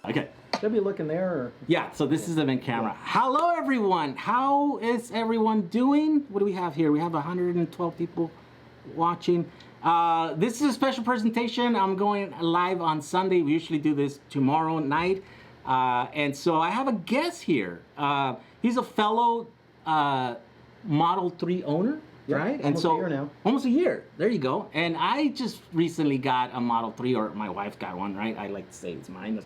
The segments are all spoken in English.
Okay. Should be looking there. Or... Yeah, so this is the main camera. Hello, everyone. How is everyone doing? What do we have here? We have 112 people watching. This is a special presentation. I'm going live on Sunday. We usually do this tomorrow night. And so I have a guest here. He's a fellow Model 3 owner. Yep, right? Almost a year now. Almost a year. There you go. And I just recently got a Model 3, or my wife got one, right? I like to say it's mine.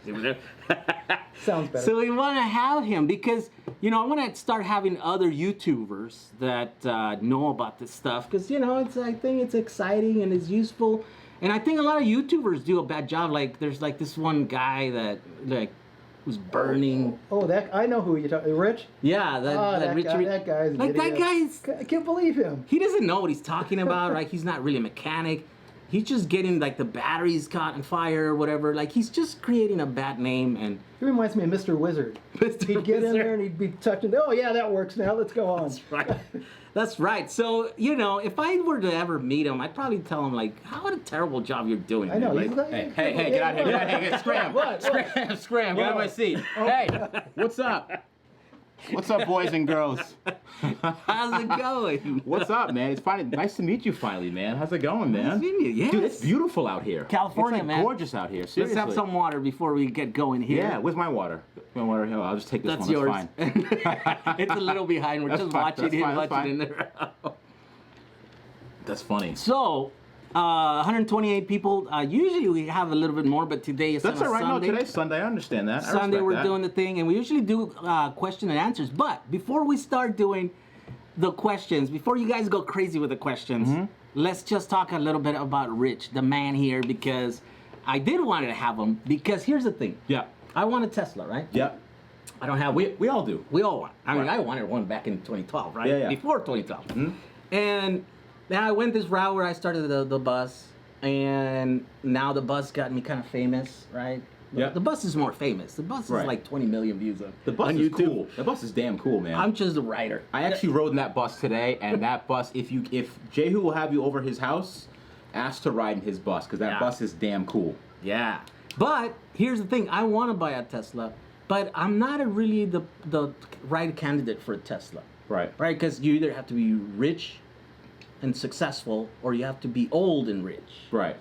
Sounds better. So we want to have him because, you know, I want to start having other YouTubers that know about this stuff because, you know, I think it's exciting and it's useful. And I think a lot of YouTubers do a bad job. Like, there's like this one guy that, like, was burning. Oh, that I know who you're talking. Rich? Yeah, that Rich. That guy's like idiot. that guy's. I can't believe him. He doesn't know what he's talking about, right? He's not really a mechanic. He's just getting like the batteries caught on fire or whatever. Like he's just creating a bad name and. He reminds me of Mr. Wizard. He'd get in there and he'd be touching. Oh yeah, that works now. Let's go on. That's right. That's right. So, you know, if I were to ever meet him, I'd probably tell him, like, how a terrible job you're doing. I know. Right? Hey, get out of here. Get out of here. Scram. Scram. Get out of my seat. Hey, what's up? What's up, boys and girls? How's it going? What's up, man? It's finally nice to meet you finally, man. How's it going, man? Nice meeting you. Yes. Dude, it's beautiful out here. California, it's like man. Gorgeous out here. Seriously. Let's have some water before we get going here. Yeah, where's my water? My water here. I'll just take this That's one. yours. That's fine. It's a little behind. We're That's just fine. watching That's him fine. watching That's in there. That's funny. So, 128 people. Usually we have a little bit more, but today is That's on a all right. Sunday. No, today's Sunday. I understand that. I Sunday respect we're that. doing the thing, and we usually do question and answers. But before we start doing the questions, before you guys go crazy with the questions, let's just talk a little bit about Rich, the man here, because I did want to have him. Because here's the thing. Yeah. I want a Tesla, right? Yep. I don't have. We all do. We all want. I mean, Right. I wanted one back in 2012, right? Yeah, yeah. Before 2012. And then I went this route where I started the bus, and now the bus got me kind of famous, right? Yeah. The bus is more famous. The bus is Right. like 20 million views on The bus on is YouTube. cool. The bus is damn cool, man. I'm just a writer. I actually rode in that bus today, and that bus, if Jehu will have you over his house, ask to ride in his bus, because that Yeah. bus is damn cool. Yeah. But here's the thing. I want to buy a Tesla, but I'm not really the right candidate for a Tesla. Right. Right? Because you either have to be rich and successful, or you have to be old and rich. Right.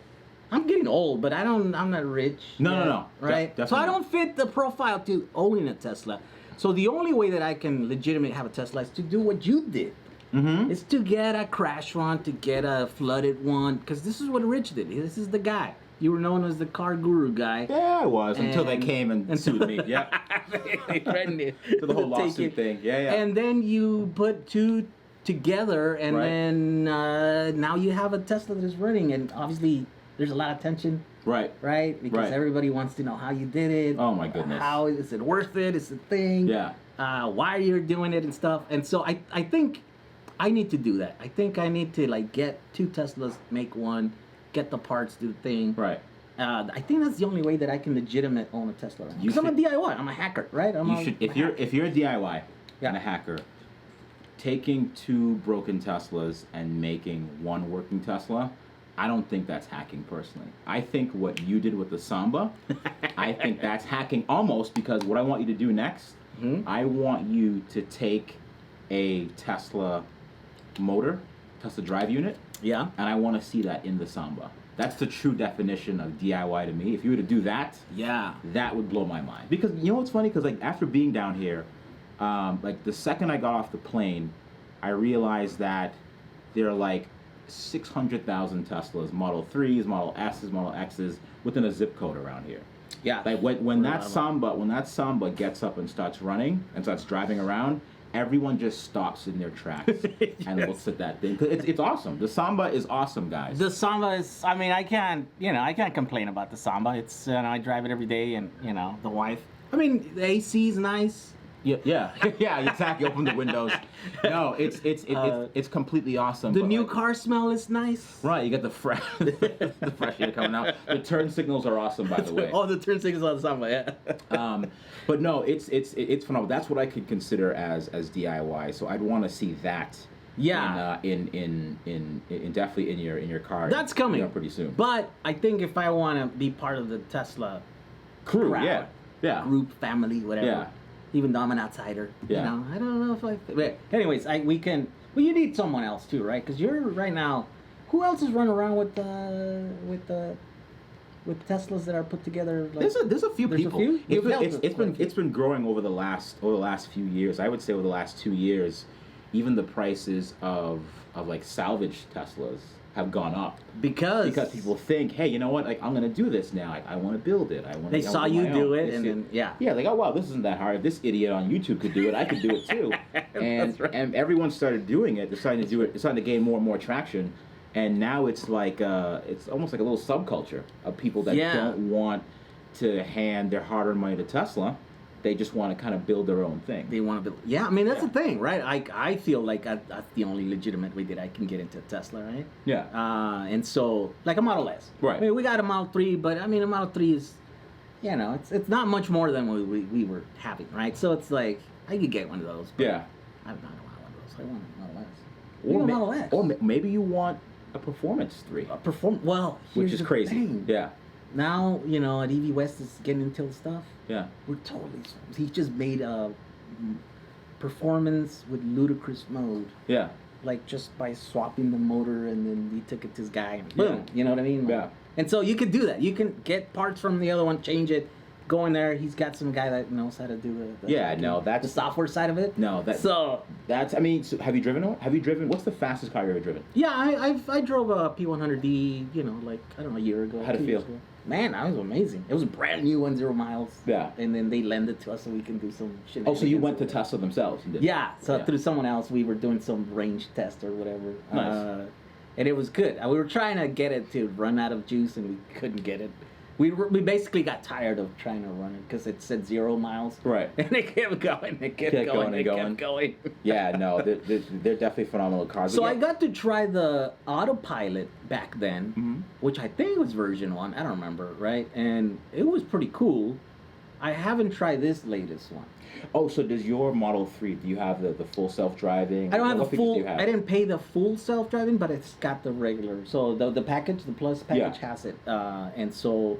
I'm getting old, but I'm not rich. No, yet, no, no. Right? Definitely So I not. don't fit the profile to owning a Tesla. So the only way that I can legitimately have a Tesla is to do what you did. Is to get a crash one, to get a flooded one, because this is what Rich did. This is the guy. You were known as the car guru guy. Yeah, I was, until they And- came and sued me. Yeah. They threatened it. To the whole Take lawsuit it. thing. Yeah, yeah. And then you put two together, and Right. then now you have a Tesla that is running, and obviously there's a lot of tension. Right. Right? Because Right. everybody wants to know how you did it. Oh, my goodness. How is it worth it? Is it a thing? Yeah. Why you're doing it and stuff. And so I think I need to do that. I think I need to like get two Teslas, make one, get the parts, do the thing. Right. I think that's the only way that I can legitimate own a Tesla. You Because I'm a should- DIY. I'm a hacker, right? You should, if you're a DIY and a hacker, taking two broken Teslas and making one working Tesla, I don't think that's hacking personally. I think what you did with the Samba, I think that's hacking almost, because what I want you to do next, I want you to take a Tesla motor, Tesla drive unit, Yeah. and I want to see that in the Samba. That's the true definition of DIY to me. If you were to do that, Yeah. that would blow my mind. Because you know what's funny? Because like after being down here, like the second I got off the plane, I realized that there are like 600,000 Teslas, Model 3s, Model S's, Model X's within a zip code around here. Yeah. Like when that Samba gets up and starts running and starts driving around, everyone just stops in their tracks and looks at that thing. 'Cause it's awesome. The Samba is awesome, guys. The Samba is, I mean, I can't complain about the Samba. It's, I drive it every day, and, the wife. I mean, the AC is nice. Yeah, exactly. Open the windows. No, it's completely awesome. The but, new like, car smell is nice. Right, you got the fresh air coming out. The turn signals are awesome, by the way. Oh, the turn signals on the Samba, yeah. But no, it's phenomenal. That's what I could consider as DIY. So I'd want to see that. Yeah. In definitely in your car. That's coming. Pretty soon. But I think if I want to be part of the Tesla Crew, crowd, yeah. Yeah. group, family, whatever. Yeah. Even though I'm an outsider. Yeah. You know, I don't know if I. But anyways, we can. Well, you need someone else too, right? Because you're right now. Who else is running around with Teslas that are put together? Like, There's a few there's people. A few? You've helped It's with quite a few. been growing over the last few years. I would say over the last 2 years, even the prices of like salvage Teslas have gone up because people think, hey, you know what? Like I'm gonna do this now. I want to build it. They saw you do it, and then yeah, like oh wow, this isn't that hard. If this idiot on YouTube could do it, I could do it too. And That's right. and everyone started doing it. They're starting to do it. It's starting to gain more and more traction. And now it's like it's almost like a little subculture of people that don't want to hand their hard-earned money to Tesla. They just want to kind of build their own thing. They want to build. Yeah, I mean that's the thing, right? I feel like that's the only legitimate way that I can get into Tesla, right? Yeah. And so like a Model S. Right. I mean, we got a Model 3, but I mean a Model 3 is, you know, it's not much more than what we were having, right? So it's like I could get one of those. But Yeah. I don't want one of those. I want a Model S. Or, You want a Model S. or maybe you want a Performance 3, Well, here's which is the crazy. thing. Yeah. Now, you know, at EV West is getting into the stuff. Yeah. We're totally. He just made a performance with ludicrous mode, Yeah. like just by swapping the motor, and then he took it to his guy, and boom. You know what I mean? Yeah. And so you can do that. You can get parts from the other one, change it, go in there. He's got some guy that knows how to do the Yeah, no, that's- the software side of it. No, that's. I mean, so have you driven one? Have you driven? What's the fastest car you ever driven? Yeah, I drove a P100D, you know, like I don't know, a year ago. How'd it 2 years feel? ago. Man, that was amazing. It was a brand new 0 miles. Yeah. And then they lend it to us so we can do some shit. Oh, so you went to Tesla themselves? And did Yeah, so Yeah. through someone else, we were doing some range test or whatever. Nice. And it was good. We were trying to get it to run out of juice, and we couldn't get it. We basically got tired of trying to run it because it said 0 miles. Right. And it kept going. It kept Kept going. going and It going. kept going. Yeah, no, they're definitely phenomenal cars. So But I yeah, got to try the autopilot back then, Mhm. which I think was version 1. I don't remember, right? And it was pretty cool. I haven't tried this latest one. Oh, so does your Model 3? Do you have the full self-driving? I don't have What a features do full. you have? I didn't pay the full self-driving, but it's got the regular. So the package, the Plus package Yeah. has it, and so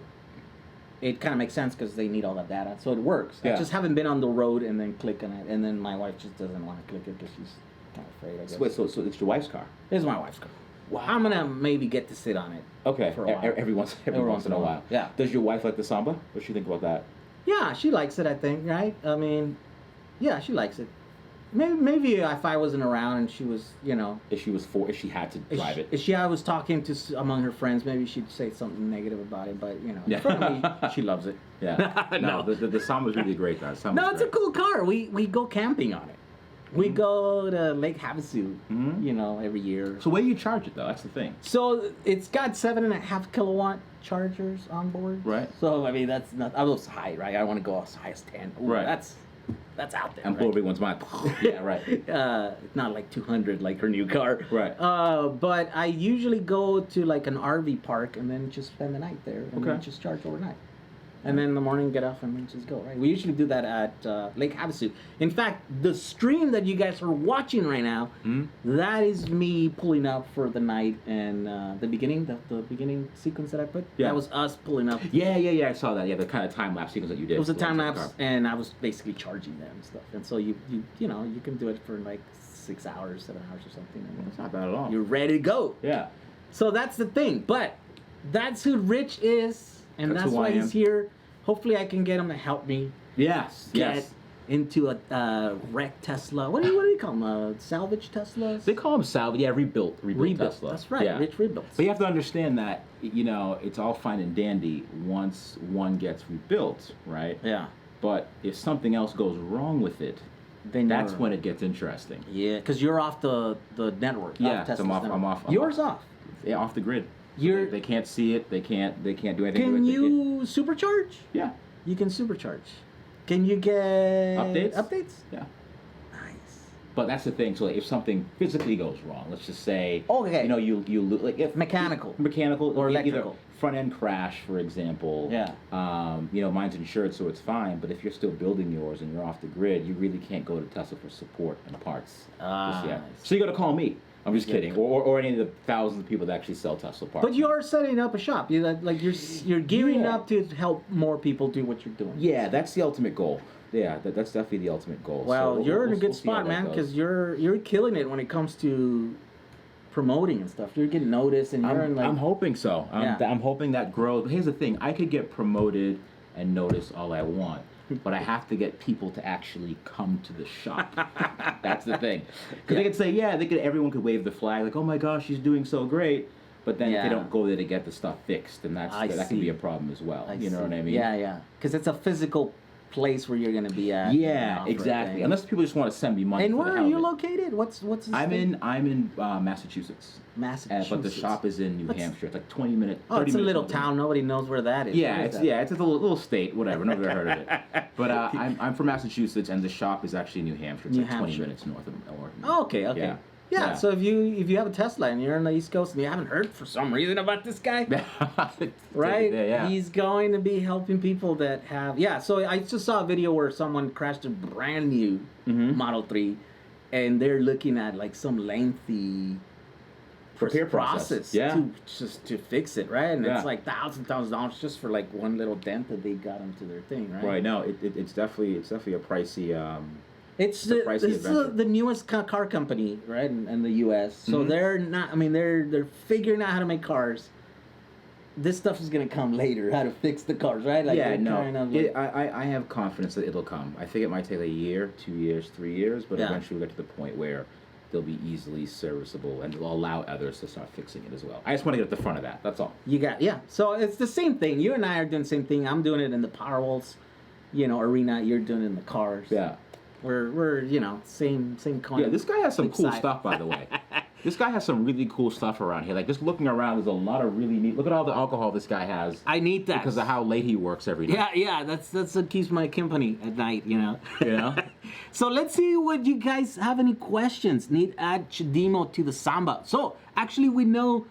it kind of makes sense because they need all that data. So it works. Yeah. I just haven't been on the road and then click on it, and then my wife just doesn't want to click it because she's kind of afraid. I guess. Wait, so it's your wife's car? This is my wife's car. Wow. I'm gonna maybe get to sit on it. Okay. For a while. Every once in a while. Yeah. Does your wife like the Samba? What does she think about that? Yeah, she likes it. I think, right? I mean, yeah, she likes it. Maybe if I wasn't around and she was, you know, If she had to drive it. if I was talking to among her friends, maybe she'd say something negative about it. But you know, Yeah. in front of me, she loves it. Yeah. No. The Samba's really great, guys. Samba's No, it's a great. cool car. We go camping on it. We go to Lake Havasu, Mhm. you know, every year. So where do you charge it though? That's the thing. So it's got 7.5 kilowatt chargers on board. Right. So I mean, that's not. I was high, right? I want to go as high as 10. Ooh, Right. That's out there. And blow right? everyone's mind. Yeah, right. Not like 200 like her new car. Right. But I usually go to like an RV park and then just spend the night there and then Okay. just charge overnight. And then in the morning get off and then just go, right? We usually do that at Lake Havasu. In fact, the stream that you guys are watching right now, Mhm. that is me pulling up for the night and the beginning, the beginning sequence that I put. Yeah. That was us pulling up. Yeah, I saw that. Yeah, the kind of time lapse sequence that you did. It was a Going time to the lapse, car. and I was basically charging them and stuff. And so you know you can do it for like 6 hours, 7 hours or something. And That's not bad at all. you're ready to go. Yeah. So that's the thing. But that's who Rich is, and That's that's who why I he's am. here. Hopefully, I can get him to help me Yes. get Yes. into a wrecked Tesla. What do you call them? Salvage Teslas? They call them salvage. Yeah, rebuilt Tesla. That's right. Yeah. Rich rebuilds. But you have to understand that, you know, it's all fine and dandy once one gets rebuilt, right? Yeah. But if something else goes wrong with it, Then that's you're- when it gets interesting. Yeah, because you're off the network. Yeah, off so Tesla's I'm off- network. I'm off- I'm Yours off. off. Yeah, off the grid. So You're- they can't see it. They can't do anything. Can to it. you supercharge? Yeah. You can supercharge. Can you get Updates? Updates? Yeah. Nice. But that's the thing. So like, if something physically goes wrong, let's just say, Okay. you know, like if Mechanical. or electrical. either front end crash, for example. Yeah. You know, mine's insured, so it's fine. But if you're still building yours and you're off the grid, you really can't go to Tesla for support and parts just yet. Nice. So you got to call me. I'm just kidding. Or any of the thousands of people that actually sell Tesla parts. But you are setting up a shop. You're gearing Yeah. up to help more people do what you're doing. Yeah, that's the ultimate goal. Yeah, that's definitely the ultimate goal. Well, So you're in a good we'll see how spot, that man, goes. because you're killing it when it comes to promoting and stuff. You're getting noticed, and you're in like. I'm hoping so. I'm hoping that grows. But here's the thing: I could get promoted and noticed all I want, but I have to get people to actually come to the shop. That's the thing. Because they could say, everyone could wave the flag, like, oh my gosh, she's doing so great. But then if they don't go there to get the stuff fixed, then that can be a problem as well. You know what I mean? Yeah. Because it's a physical place where you're gonna be at. Yeah, exactly. Unless people just want to send me money. And for where the are hell you of it. located? What's I'm in Massachusetts. Massachusetts. But the shop is in New Hampshire. It's like 20 minutes. 30 it's a minutes little north of town. Nobody knows where that is. Yeah, Where is that? it's a little state, whatever. Never heard of it. But I'm from Massachusetts, and the shop is actually in New Hampshire. It's New like 20 Hampshire. minutes north of. Oh, okay. Yeah. Yeah. So if you have a Tesla and you're on the East Coast and you haven't heard for some reason about this guy, right? Yeah. He's going to be helping people that have. Yeah. So I just saw a video where someone crashed a brand new Model 3, and they're looking at like some lengthy Repair process. Yeah. to fix it, right? And Yeah. it's like thousands of dollars just for like one little dent that they got into their thing, right? Right. No, it's definitely a pricey. It's a pricey adventure. the newest car company, right, in the U.S. So they're not. I mean, they're figuring out how to make cars. This stuff is gonna come later. How to fix the cars, right? Like Yeah, they're no. kind of like- I have confidence that it'll come. I think it might take a year, 2 years, 3 years, but eventually we'll get to the point where they'll be easily serviceable and they'll allow others to start fixing it as well. I just want to get at the front of that. That's all. So it's the same thing. You and I are doing the same thing. I'm doing it in the Powerwalls, arena. You're doing it in the cars. Yeah. We're same kind. Yeah, this guy has some big cool side. stuff, by the way. This guy has some really cool stuff around here. Like, just looking around, there's a lot of really neat... Look at all the alcohol this guy has. I need that. Because of how late he works every night. Yeah, that's what keeps my company at night, You know? So let's see what you guys have any questions. Need add Chidimo to the Samba. So actually we know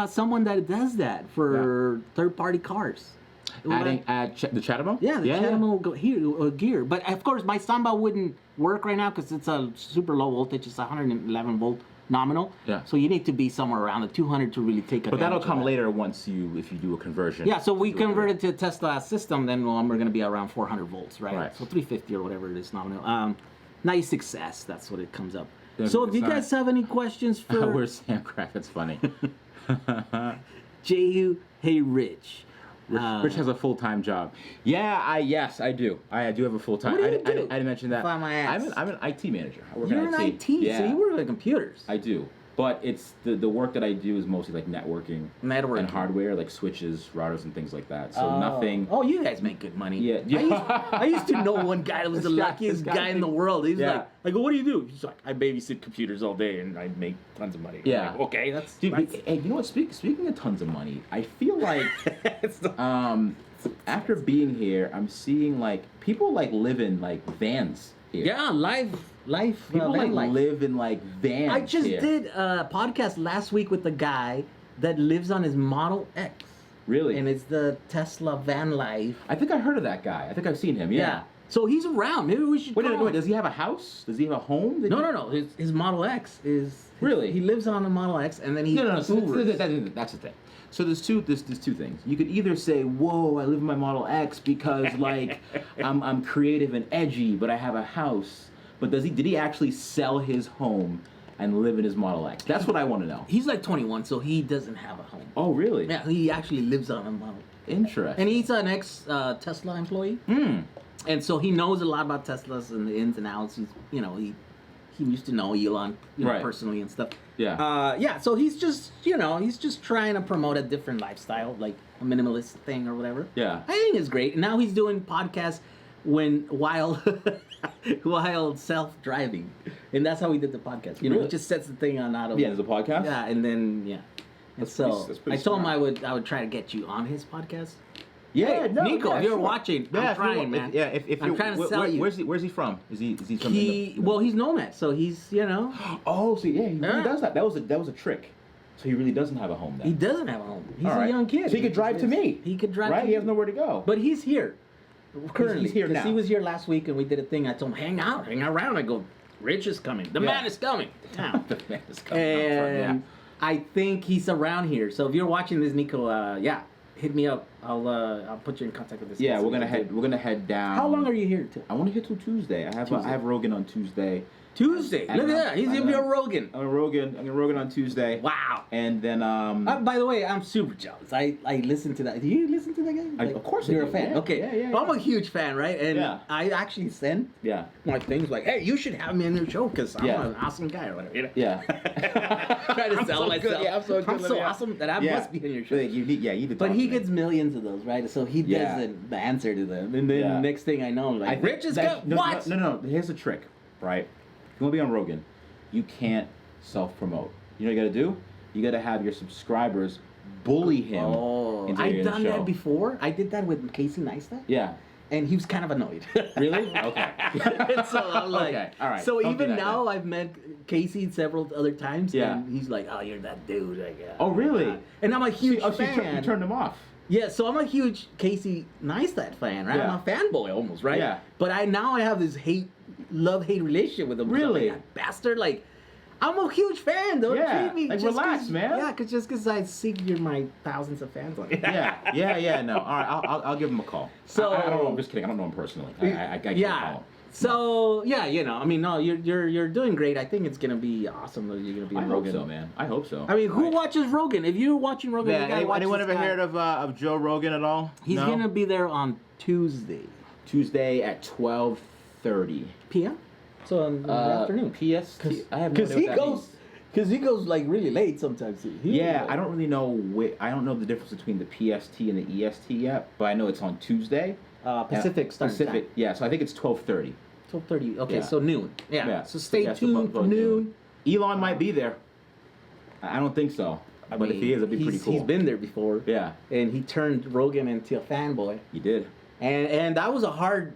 someone that does that for third-party cars. Adding the Chatamo? Yeah, the Chatamo gear. But of course my Samba wouldn't work right now because it's a super low voltage. It's 111 volt nominal. Yeah. So you need to be somewhere around the 200 to really take advantage. But that'll of come that. later if you do a conversion. Yeah, so we converted to a Tesla system, then we're going to be around 400 volts, right? Right. So 350 or whatever it is nominal. 96S, that's what it comes up. Yeah, So if it's you not- guys have any questions for Where's Sam Craft? That's funny. Jehu, hey Rich. Rich has a full-time job. Yeah, yes, I do. I do have a full-time. What do you I do? didn't mention that. Find my ass. I'm an IT manager. I work You're in an IT, so Yeah, you work with computers. I do. But it's the work that I do is mostly like networking and hardware, like switches, routers, and things like that. So nothing. Oh, you guys make good money. Yeah. I used to know one guy that was the This guy- luckiest this guy guy in the thinks- world. He's Yeah. like, I go, what do you do? He's like, I babysit computers all day and I make tons of money. I'm Yeah. like, okay, that's. Dude, hey, you know what? Speaking of tons of money, I feel like after being here, I'm seeing like people like live in like vans here. Yeah, life. People van like life. live in like vans. I just here. did a podcast last week with the guy that lives on his Model X. Really? And it's the Tesla van life. I think I heard of that guy. I think I've seen him. Yeah. So he's around. Maybe we should Wait, call wait, him. does he have a house? Does he have a home? No. His Model X is... Really? He lives on a Model X and then he... No. So Ubers. that's the thing. So there's two things. You could either say, "Whoa, I live in my Model X because like I'm creative and edgy, but I have a house." But did he actually sell his home and live in his Model X? That's what I want to know. He's like 21, so he doesn't have a home. Oh, really? Yeah, he actually lives on a Model. Interesting. And he's an ex-Tesla employee. And so he knows a lot about Teslas and the ins and outs. He's, he used to know Elon Right. personally and stuff. Yeah. So he's just trying to promote a different lifestyle, like a minimalist thing or whatever. Yeah. I think it's great. And now he's doing podcasts while self-driving. And that's how he did the podcast. He Really? just sets the thing on auto. Yeah, there's a podcast? Yeah, and then And That's so pretty I told him smart. I would try to get you on his podcast. Yeah, Hey, Nico, if you're watching, I'm trying, man. If I'm trying to sell you. Where's he from? Is he from? He's nomad, so he's Oh, so yeah, he really Yeah. does that. That was a trick. So he really doesn't have a home then. he doesn't have a home. He's All a right. young kid. So he could drive to me. He could drive. right? To He has you. nowhere to go. But he's here. Currently, He's here 'cause now. he was here last week and we did a thing. I told him hang around. I go, Rich is coming. The Yeah. man is coming to town. The man is coming up front, And I think he's around here. So if you're watching this, Nico, yeah, hit me up. I'll put you in contact with this. Yeah, guy so we're we gonna can head. do- We're gonna head down. How long are you here till? I want to hit till Tuesday. I have Tuesday. I have Rogan on Tuesday. Tuesday. And Look at that. He's I'm gonna be a gonna- Rogan. I'm gonna Rogan on Tuesday. Wow. And then By the way, I'm super jealous. I listen to that. Do you listen to that guy? Of course I you're do. a fan. Yeah, Okay. yeah. Well, I'm a huge fan, right? And Yeah. I actually send yeah. my things like, "Hey, you should have me on your show because I'm Yeah. an awesome guy or whatever." You know? Yeah. Try to I'm sell so myself. good. Yeah, I'm so good. I'm so Yeah. awesome that I Yeah. must be on your show. You need to But talk he to me. gets millions of those, right? So he does Yeah. the answer to them, and then Yeah. next thing I know, I'm I like, think Rich is that- good. What? No. Here's the trick, right? If you want to be on Rogan, you can't self-promote. You know what you got to do? You got to have your subscribers bully him. Oh, into I've getting the done show. that before. I did that with Casey Neistat. Yeah. And he was kind of annoyed. Really? Okay. And so I'm like, Okay, all right. So Don't do even that now, then. I've met Casey several other times. Yeah. And he's like, "Oh, you're that dude." Like, Oh, really? And I'm a huge So fan. you turned him off. Yeah, so I'm a huge Casey Neistat fan, right? Yeah. I'm a fanboy almost, right? Yeah. But I have this love-hate relationship with him. Really? That bastard, like, I'm a huge fan. Don't Yeah, treat me like, just relax, 'cause- man. Yeah, just because I see you're my thousands of fans on it. Yeah. No. All right. I'll give him a call. So- I don't know. I'm just kidding. I don't know him personally. I can't yeah. call him. So yeah, I mean, no, you're doing great. I think it's gonna be awesome that you're gonna be I on hope Rogan. so, man. I hope so. I mean, who Right. watches Rogan? If you're watching Rogan, you gotta watch anyone this ever guy. heard of Joe Rogan at all? He's No? gonna be there on Tuesday Tuesday at 12:30 p.m. So in the afternoon. PST. I have no Because idea he what that goes, means. because he goes like really late sometimes. Yeah, I don't really know. I don't know the difference between the PST and the EST yet, but I know it's on Tuesday. Pacific Standard Pacific. Time. Yeah, so I think it's 12:30. 12:30. Okay, Yeah. so noon. Yeah. Yeah. So stay Yeah, so tuned about for noon. Elon might be there. I don't think so. But if he is, it'd be pretty cool. He's been there before. Yeah, And he turned Rogan into a fanboy. he did. And that was a hard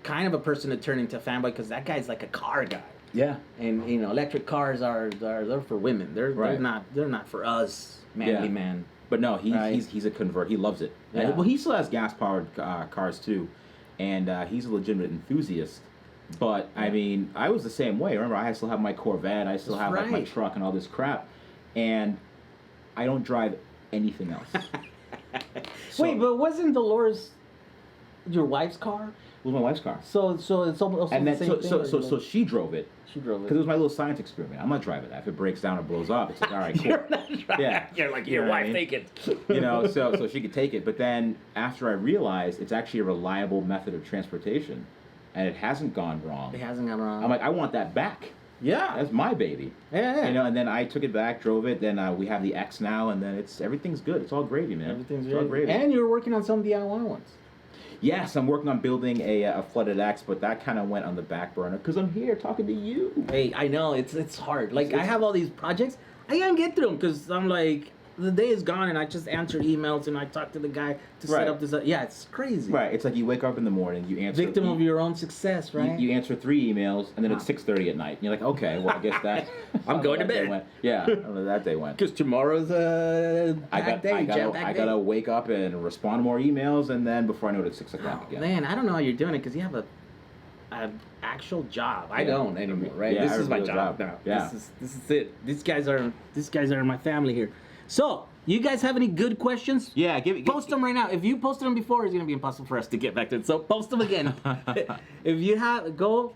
kind of a person to turn into a fanboy because that guy's like a car guy. Yeah. And electric cars are they're for women. They're Right. they're not for us manly Yeah. man. But no, Right. he's a convert. He loves it. Yeah. And, well, he still has gas powered cars too, and he's a legitimate enthusiast. But I mean, I was the same way. Remember, I still have my Corvette. I still That's have like my right. truck and all this crap, and I don't drive anything else. So- Wait, but wasn't Dolores your wife's car? it was my wife's car, So it's almost and the then same thing. so she drove it she drove it. because it was my little science experiment. I'm not driving that. If it breaks down or blows up, it's like all right, cool. You're not driving. Yeah. You're like You your know what I wife. mean? Take it. You know, so she could take it. But then after I realized it's actually a reliable method of transportation, and it hasn't gone wrong, It hasn't gone wrong. I'm like, I want that back. yeah. That's my baby. Yeah. You know, and then I took it back, drove it. Then we have the X now, and then everything's good. It's all gravy, man. Everything's it's all great. gravy. And you're working on some DIY ones. Yes, I'm working on building a flooded X, but that kind of went on the back burner because I'm here talking to you. Hey, I know it's hard. Like I have all these projects, I can't get through them because I'm like the day is gone and I just answer emails and I talk to the guy to set Right. up this. Yeah, it's crazy. Right. It's like you wake up in the morning, you answer. Victim of your own success, right? You answer 3 emails, and then it's 6:30 at night. And you're like, okay, well, I guess that. I'm going to that day bed. went. Yeah, I don't know that day went. Because tomorrow's a bad day, jam-packed I day. gotta wake up and respond to more emails, and then before I know it, it's 6 o'clock Oh, again. man, I don't know how you're doing it because you have a actual job. I Yeah. don't anymore, right? Yeah, this I is have a my real job job. now. Yeah. This is it. These guys are my family here. So, you guys have any good questions? Yeah, Post them right now. If you posted them before, it's gonna be impossible for us to get back to it. So post them again. If you have, go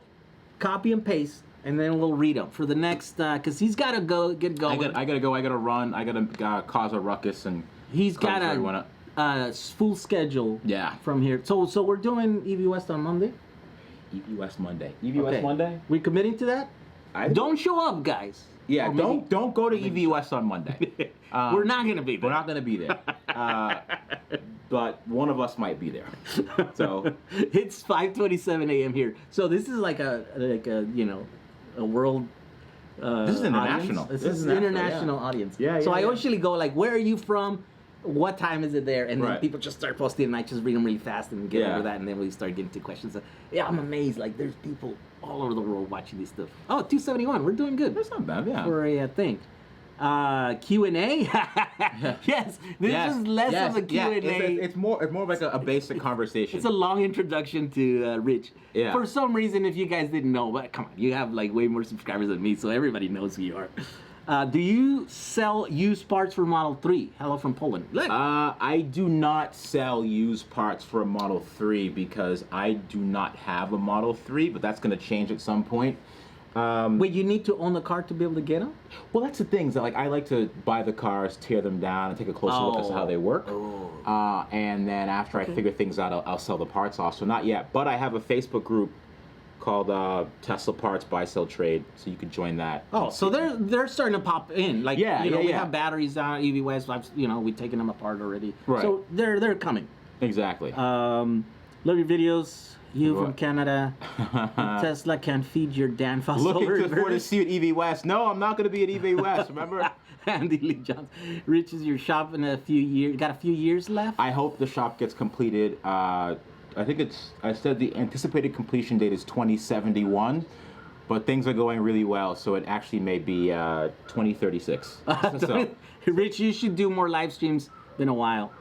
copy and paste, and then we'll read them for the next. Cause he's gotta get going. I gotta go. I gotta run. I gotta cause a ruckus and. He's call got everyone a up. full schedule. Yeah. From here. So we're doing EV West on Monday. EV West Monday. EV West Monday. We committing to that? Don't. Don't show up, guys. Yeah. Or maybe- Don't go to EV West on Monday. We're not gonna be there. We're not gonna be there. But one of us might be there. So. It's 5:27 a.m. here. So this is like a a world. This is international. Audience. This This is is an international, international yeah. audience. Yeah, So yeah, I yeah. usually go like, where are you from? What time is it there? And then Right. people just start posting, and I just read them really fast and get Yeah. over that, and then we start getting to questions. So, yeah, I'm amazed. Like, there's people all over the world watching this stuff. Oh, 271. We're doing good That's not bad. Yeah. for a thing. Q&A? Yes, this is less of a Q&A. It's more of like a basic conversation. It's a long introduction to Rich. Yeah. For some reason, if you guys didn't know, but come on, you have like way more subscribers than me, so everybody knows who you are. Do you sell used parts for Model 3? Hello from Poland. Look. I do not sell used parts for a Model 3 because I do not have a Model 3, but that's going to change at some point. Wait, you need to own the car to be able to get them? Well, that's the thing. Is that, like, I like to buy the cars, tear them down, and take a closer look as to how they work. And then after I figure things out, I'll sell the parts off. So not yet, but I have a Facebook group called Tesla Parts Buy Sell Trade, so you could join that. Oh, so they're starting to pop in. Like, Yeah, we yeah. have batteries on EV West. We've taken them apart already. Right. So they're coming. Exactly. Love your videos. You from What? Canada. Tesla can feed your Dan Foster. Looking forward to see you at EV West. No, I'm not going to be at EV West. Remember? Andy Lee Johnson. Rich, is your shop in a few years? Got a few years left? I hope the shop gets completed. I said the anticipated completion date is 2071, but things are going really well, so it actually may be 2036. So, Rich, you should do more live streams. Been a while.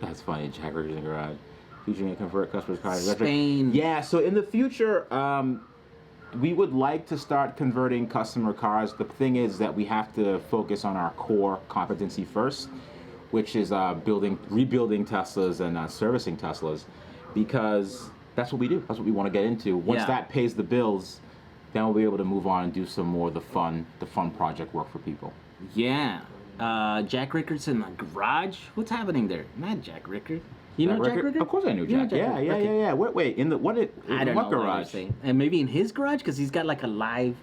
that's funny. Jack Riggers in the garage. Featuring a convert customers' cars. Spain. Yeah, so in the future, we would like to start converting customer cars. The thing is that we have to focus on our core competency first, which is rebuilding Teslas and servicing Teslas, because that's what we do. That's what we want to get into. Once that pays the bills, then we'll be able to move on and do some more of the fun project work for people. Yeah. Jack Rickards in the garage. What's happening there? Not Jack Rickard. You know Jack Rickard? Of course I knew You know Jack. Jack Rickard? Okay. Yeah. Wait, in I don't what know what garage? you're saying. And maybe in his garage, because he's got like a live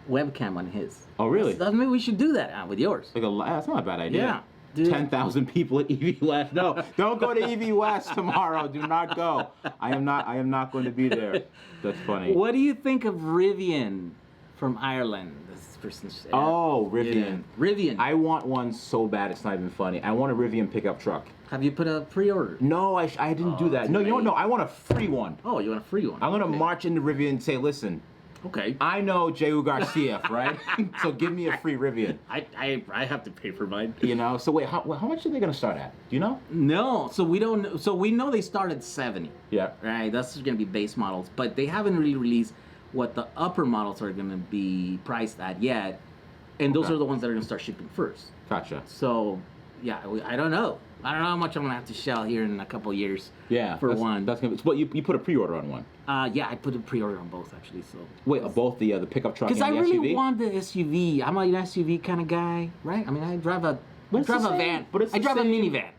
webcam on his. Oh, really? Maybe we should do that with yours. That's not a bad idea. Yeah. Dude. 10,000 people at EV West. No, don't go to EV West tomorrow. Do not go. I am not going to be there. That's funny. What do you think of Rivian from Ireland? This person's. Oh, Rivian. Yeah. Rivian. I want one so bad it's not even funny. I want a Rivian pickup truck. Have you put a pre-order? No, I didn't do that. too No, you know what? late. No, I want a free one. Oh, you want a free one? I'm going to Okay. march into Rivian and say, listen, Okay. I know Jehu Garcia, right? So give me a free Rivian. I have to pay for mine. You know? So wait, how much are they going to start at? Do you know? No, so we don't. So we know they start at 70. Yeah. Right. That's going to be base models, but they haven't really released what the upper models are going to be priced at yet, and those Okay. are the ones that are going to start shipping first. Gotcha. So, yeah, I don't know. I don't know how much I'm gonna have to shell here in a couple of years. Yeah. For one. That's gonna be, but you put a pre-order on one. Yeah, I put a pre-order on both actually. So. Wait, both the pickup truck and Because the I SUV? really want the SUV. I'm an SUV kind of guy, right? I mean, I drive a But it's the same- van. but it's I the drive a same- minivan.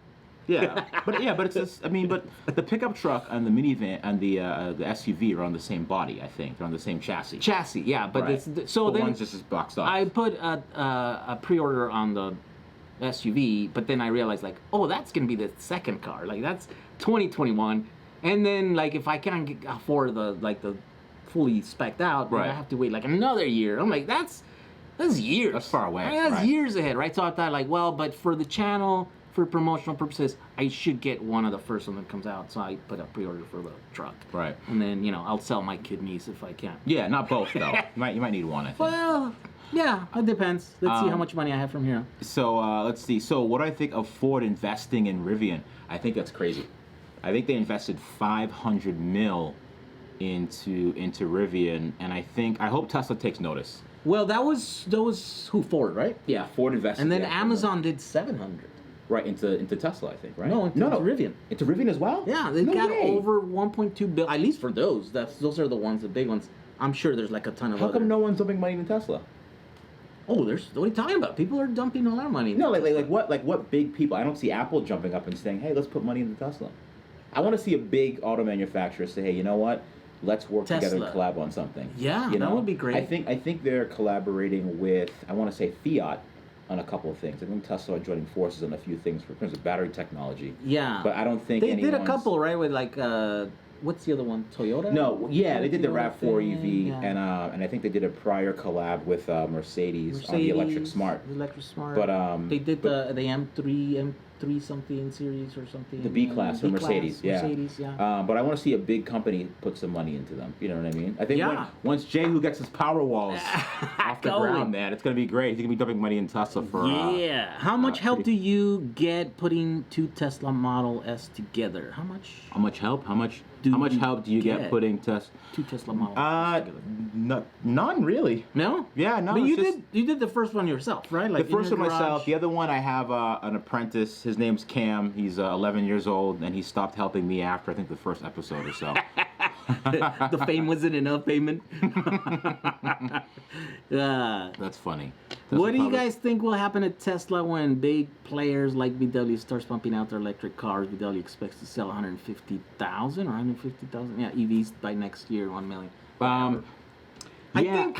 Yeah, but it's just, I mean, but the pickup truck and the minivan and the SUV are on the same body. I think they're on the same chassis. Chassis, yeah, but Right. it's so But then one's just boxed off. I put a pre-order on the SUV, but then I realized like, oh, that's gonna be the second car. Like that's 2021, and then like if I can't afford the fully spec'd out, then I Right. have to wait like another year. I'm like, that's years. That's far away, I mean, that's right. years ahead, right? So I thought like, well, but for the channel, for promotional purposes, I should get one of the first one that comes out. So I put a pre-order for the truck. Right. And then I'll sell my kidneys if I can. Yeah, not both though. you might need one. I think. Well, yeah, it depends. Let's see how much money I have from here. So let's see. So what do I think of Ford investing in Rivian? I think that's crazy. I think they invested $500 million into Rivian, and I hope Tesla takes notice. Well, that was who, Ford, right? Yeah, Ford invested. And then yeah, Amazon did 700. right into Tesla, I think, right? No, into Rivian. Into Rivian as well. Yeah, they No got way. over 1.2 billion. At least for those. Those are the ones, the big ones. I'm sure there's like a ton of How other. come no one's dumping money into Tesla? Oh, what are you talking about? People are dumping a lot of money. No, like what big people? I don't see Apple jumping up and saying, "Hey, let's put money into Tesla." I want to see a big auto manufacturer say, "Hey, you know what? Let's work together and Tesla. collab on something." Yeah, you that know? would be great. I think they're collaborating with, I want to say, Fiat on a couple of things. I think Tesla are joining forces on a few things in terms of battery technology. Yeah. But I don't think they did a anyone's- couple, right? With like, what's the other one? Toyota? No, yeah, they did the Toyota RAV4 thing, EV, yeah. and I think they did a prior collab with Mercedes on the Electric Smart. Electric Smart. But they did the M3, 3 something series or something. The B class for Mercedes, yeah. Mercedes, yeah. But I want to see a big company put some money into them. You know what I mean? I think Yeah. once Jehu gets his power walls off the Going. ground, man, it's gonna be great. He's gonna be dumping money in Tesla for. Yeah. How much help do pretty- you get putting 2 Tesla Model S together? How much? How much help? How much Do you help do you get get? putting 2 Tesla Model S together. None really. No. Yeah, no. But it's you just- did the first one yourself, right? Like The first in one your myself. garage? The other one, I have an apprentice. His name's Cam. He's 11 years old, and he stopped helping me after I think the first episode or so. The fame wasn't enough payment. That's funny. What do you Tesla guys think will happen at Tesla when big players like VW starts pumping out their electric cars? VW expects to sell 150,000 or 150,000 EVs by next year, 1 million. yeah, I think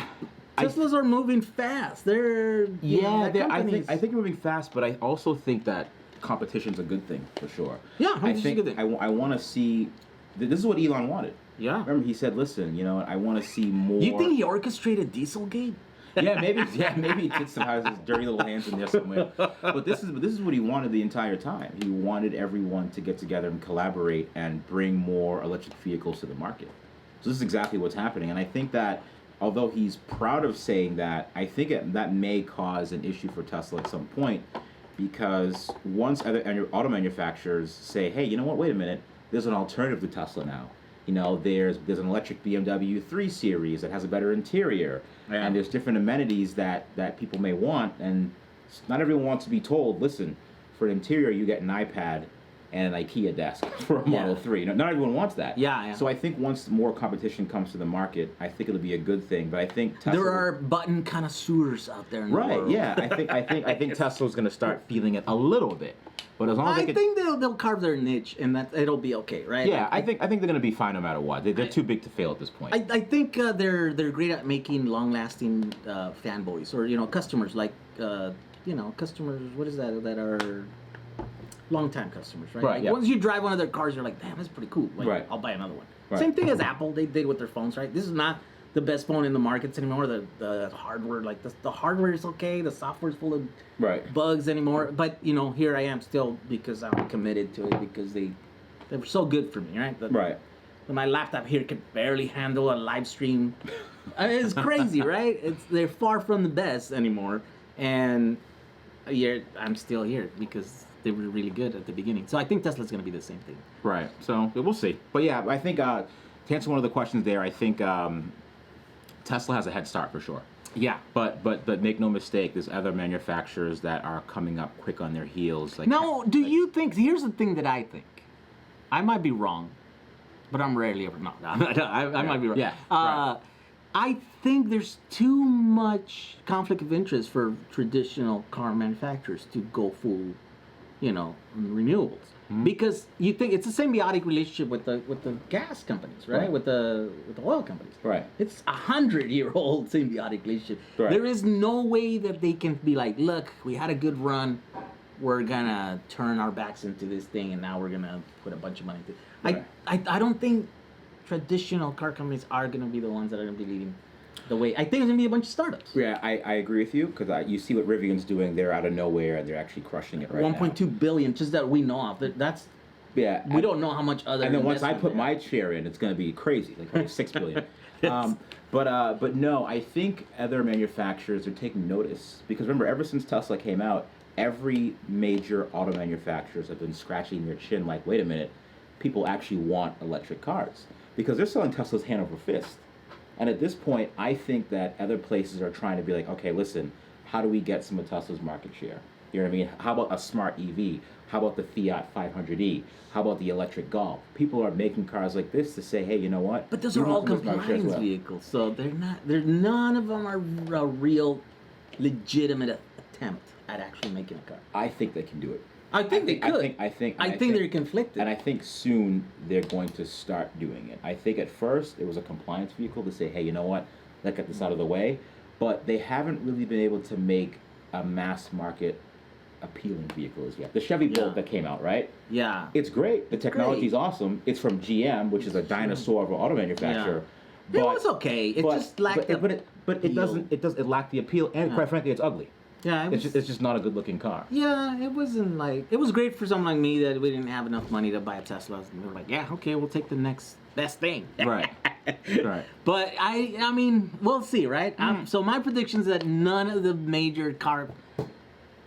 Teslas are moving fast. They're yeah. they're I companies. think you're moving fast, but I also think that competition's a good thing for sure. Yeah, I competition's a think good thing. I want to see. This is what Elon wanted. Yeah. Remember, he said, "Listen, I want to see more." You think he orchestrated Dieselgate? maybe he did some has his dirty little hands in there somewhere. But this is what he wanted the entire time. He wanted everyone to get together and collaborate and bring more electric vehicles to the market. So this is exactly what's happening, and I think that although he's proud of saying that, I think that may cause an issue for Tesla at some point, because once other auto manufacturers say, "Hey, you know what? Wait a minute. There's an alternative to Tesla now. There's an electric BMW 3 Series that has a better interior, Yeah. and there's different amenities that people may want, and not everyone wants to be told, listen, for an interior you get an iPad and an IKEA desk for a Model 3. Not everyone wants that. Yeah. So I think once more competition comes to the market, I think it'll be a good thing. But I think Tesla, There are button connoisseurs out there in the right. world. Yeah, I think Tesla's going to start feeling it a little bit. But as long as I they think they'll carve their niche and that it'll be okay, right? yeah, Like, I think they're going to be fine no matter what. They're too big to fail at this point. I think they're great at making long-lasting fanboys or customers like customers. What is that are long-time customers, right? Right, Like, yeah. Once you drive one of their cars, you're like, damn, that's pretty cool. Like, Right. I'll buy another one. Right. Same thing as Apple. They did with their phones, right? This is not the best phone in the markets anymore. The hardware, like the hardware is okay. The software is full of Right. bugs anymore. But here I am still because I'm committed to it because they were so good for me, right? Right. My laptop here can barely handle a live stream. I mean, it's crazy, right? They're far from the best anymore, and I'm still here because they were really good at the beginning. So I think Tesla's going to be the same thing. Right. So we'll see. But yeah, I think to answer one of the questions there, I think Tesla has a head start for sure. Yeah. But make no mistake, there's other manufacturers that are coming up quick on their heels. Like Now, do you think? Here's the thing that I think. I might be wrong, but I'm rarely ever not. I might be wrong. Yeah, right. I think there's too much conflict of interest for traditional car manufacturers to go full, renewables. Because you think it's a symbiotic relationship with the gas companies, right? Right. With the oil companies. Right. It's 100-year-old symbiotic relationship. Right. There is no way that they can be like, look, we had a good run. We're gonna turn our backs into this thing, and now we're gonna put a bunch of money into it. Right. I don't think traditional car companies are gonna be the ones that are gonna be leading the way. I think it's gonna be a bunch of startups. Yeah, I agree with you because you see what Rivian's doing. They're out of nowhere and they're actually crushing it right now. 1.2 billion, just that we know of. That's Yeah. we don't know how much other. And then once I investment put they my have. share in, it's going to be crazy, like $6 billion. But no, I think other manufacturers are taking notice because remember, ever since Tesla came out, every major auto manufacturers have been scratching their chin, like, wait a minute, people actually want electric cars because they're selling Teslas hand over fist. And at this point, I think that other places are trying to be like, okay, listen, how do we get some of Tesla's market share? You know what I mean? How about a smart EV? How about the Fiat 500e? How about the electric Golf? People are making cars like this to say, hey, you know what? But those We are all want some of this market share as compliance well. vehicles, so they're not. None of them are a real, legitimate attempt at actually making a car. I think they can do it. I think they could. I think they're conflicted. And I think soon they're going to start doing it. I think at first it was a compliance vehicle to say, hey, you know what? Let's get this out of the way. But they haven't really been able to make a mass market appealing vehicle as yet. The Chevy Bolt Yeah. that came out, right? Yeah. It's great. The technology's great. awesome. It's from GM, which is a dinosaur of an auto manufacturer. It was okay. It just lacked. But it doesn't. It lacked the appeal, and quite frankly, it's ugly. Yeah, It's just not a good looking car. yeah, it wasn't like it was great for someone like me that we didn't have enough money to buy a Tesla. And we were like, yeah, okay, we'll take the next best thing. Right. Right. But I mean, we'll see, right? So my prediction is that none of the major car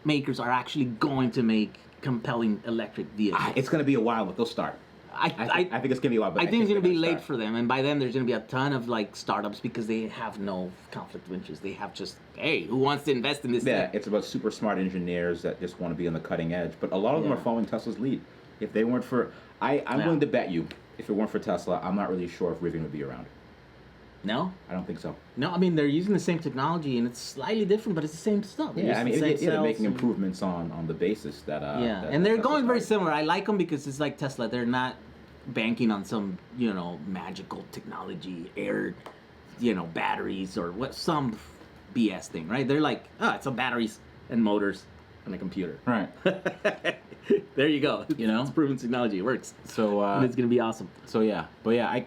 makers are actually going to make compelling electric vehicles. It's gonna be a while, but they'll start. I think it's gonna be a while. But I think it's they're gonna be late start. for them, and by then there's gonna be a ton of like startups because they have no conflict of interest. They have just, hey, who wants to invest in this Yeah, thing? it's about super smart engineers that just want to be on the cutting edge. But a lot of them Yeah. are following Tesla's lead. If they weren't for, I'm Yeah. willing to bet you, if it weren't for Tesla, I'm not really sure if Rivian would be around. No, I don't think so. no. I mean, they're using the same technology, and it's slightly different, but it's the same stuff. They're Yeah, I using mean, the same they're making cells and- improvements on the basis that. Yeah, that and they're Tesla's going very started. similar. I like them because it's like Tesla. They're not banking on some, magical technology, air, batteries or what some BS thing, right? They're like, it's some batteries and motors and a computer. Right. There you go. It's proven technology. It works. So. And it's gonna be awesome. So yeah, but yeah,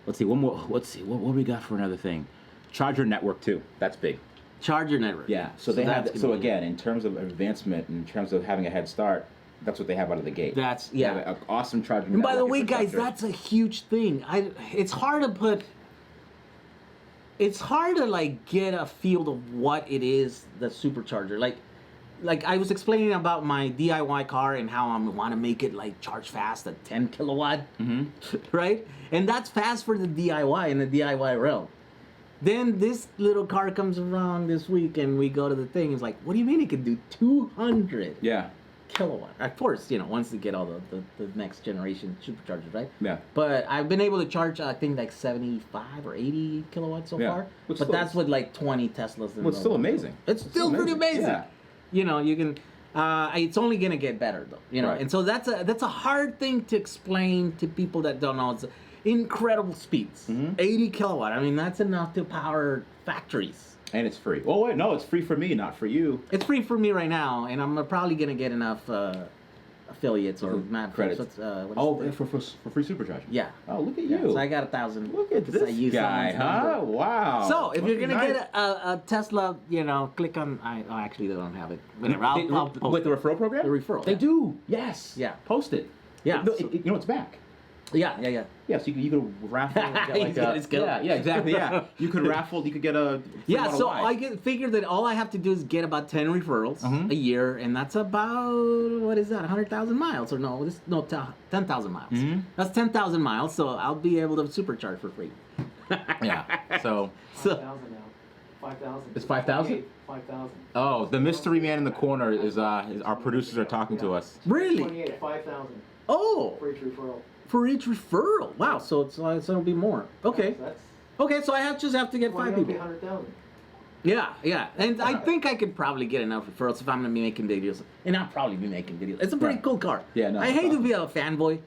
let's see one more. Let's see what we got for another thing. Charger network too. That's big. Charger network. Yeah. So they have. that's So gonna be- again, in terms of advancement, in terms of having a head start, that's what they have out of the gate. That's They have yeah. an awesome charging. And by the network way, guys, infrastructure. that's a huge thing. It's hard to put. It's hard to like get a feel of what it is, the supercharger. Like I was explaining about my DIY car and how I want to make it like charge fast at 10 kilowatt, right? And that's fast for the DIY in the DIY realm. Then this little car comes around this week and we go to the thing. It's like, what do you mean it can do 200 Yeah. kilowatt? Of course, once they get all the next generation superchargers, right? Yeah. But I've been able to charge, I think, like 75 or 80 kilowatts so Yeah. far. Which But still that's is- with like 20 Teslas. Well, it's still amazing. It's still pretty amazing. Yeah. You can. It's only gonna get better though. Right. And so that's a hard thing to explain to people that don't know. It's incredible speeds. 80 kilowatt. I mean, that's enough to power factories. And it's free. Oh wait, no, it's free for me, not for you. It's free for me right now, and I'm probably gonna get enough affiliates or not Credits. What's Oh, the- for free supercharging. yeah. Oh, look at Yeah, you. so I got 1,000. Look at because I this used guy, someone's huh? number. Wow. So if Must you're be gonna nice. get a Tesla, click on. Actually, they don't have it. Whatever. I'll post With the referral program? The referral, They yeah. do. Yes. Yeah. Post it. Yeah, No, so- it's back. Yeah. Yeah, so you could raffle. You get his coat. yeah, exactly. Yeah, you could raffle. You could get a. free Yeah, Model so Y. I figure that all I have to do is get about 10 referrals a year, and that's about, what is that, 100,000 miles? Or no, 10,000 miles. That's 10,000 miles, so I'll be able to supercharge for free. Yeah. So. 5,000 now. 5,000. It's 5,000? 5,000. Oh, the mystery man in the corner is our producers are talking to us. Really? 28, 5,000 Oh, for each referral. for each referral. Wow, so so it'll be more. Okay. So that's Okay, so I just have to get 5 it'll be people. 100,000. Yeah. And I think I could probably get enough referrals if I'm going to be making videos. And I'll probably be making videos. It's a pretty Right. cool car. Yeah, no, I it's hate to awesome. be a fanboy,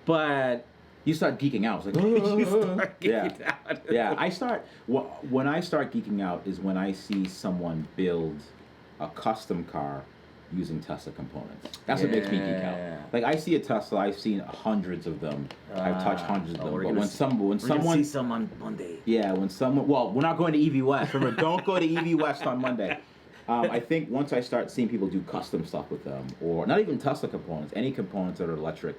but You start geeking out. It's like, you start yeah, getting out. yeah. When I start geeking out is when I see someone build a custom car using Tesla components. That's what makes me geek out. Yeah. Like I see a Tesla, I've seen hundreds of them. I've touched hundreds of them. we're But gonna when see- someone, We're gonna see some on Monday. yeah, when someone, well, we're not going to EV West. Remember, don't go to EV West on Monday. I think once I start seeing people do custom stuff with them, or not even Tesla components, any components that are electric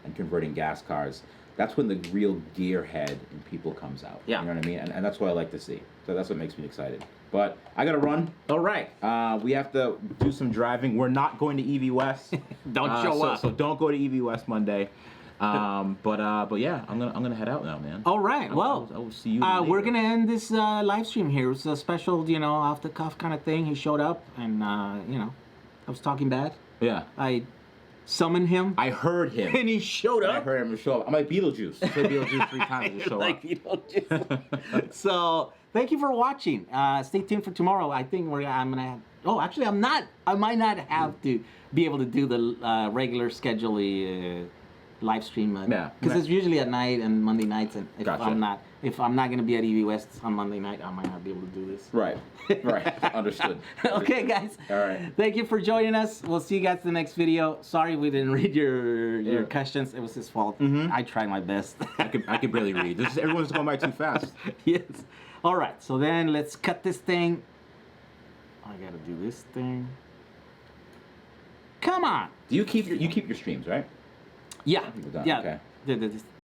and converting gas cars, that's when the real gearhead in people comes out. Yeah. You know what I mean? And that's what I like to see. So that's what makes me excited. But I got to run. All right. We have to do some driving. We're not going to EV West. Don't show up. So don't go to EV West Monday. But yeah, I'm gonna head out now, man. All right. Well, I will see you. we're later. gonna end this live stream here. It's a special, off the cuff kind of thing. He showed up, and I was talking bad. Yeah. I summoned him, I heard him. and he showed I up. heard him show up. I'm like Beetlejuice. I said Beetlejuice 3 times. Just show Like up. Beetlejuice. So thank you for watching. Stay tuned for tomorrow. I think I'm gonna have. Oh, actually, I'm not. I might not have to be able to do the regular schedule live stream. Yeah. Because it's usually at night and Monday nights, and if Gotcha. I'm not gonna be at EV West on Monday night, I might not be able to do this. Right. Right. Understood. Okay, guys. All right. Thank you for joining us. We'll see you guys in the next video. Sorry we didn't read your Yeah. questions. It was his fault. I tried my best. I could barely read. Everyone's going by too fast. Yes. All right. So then let's cut this thing I gotta do this thing. Come on. Do you keep your streams, right? Yeah. People don't, Yeah. okay. The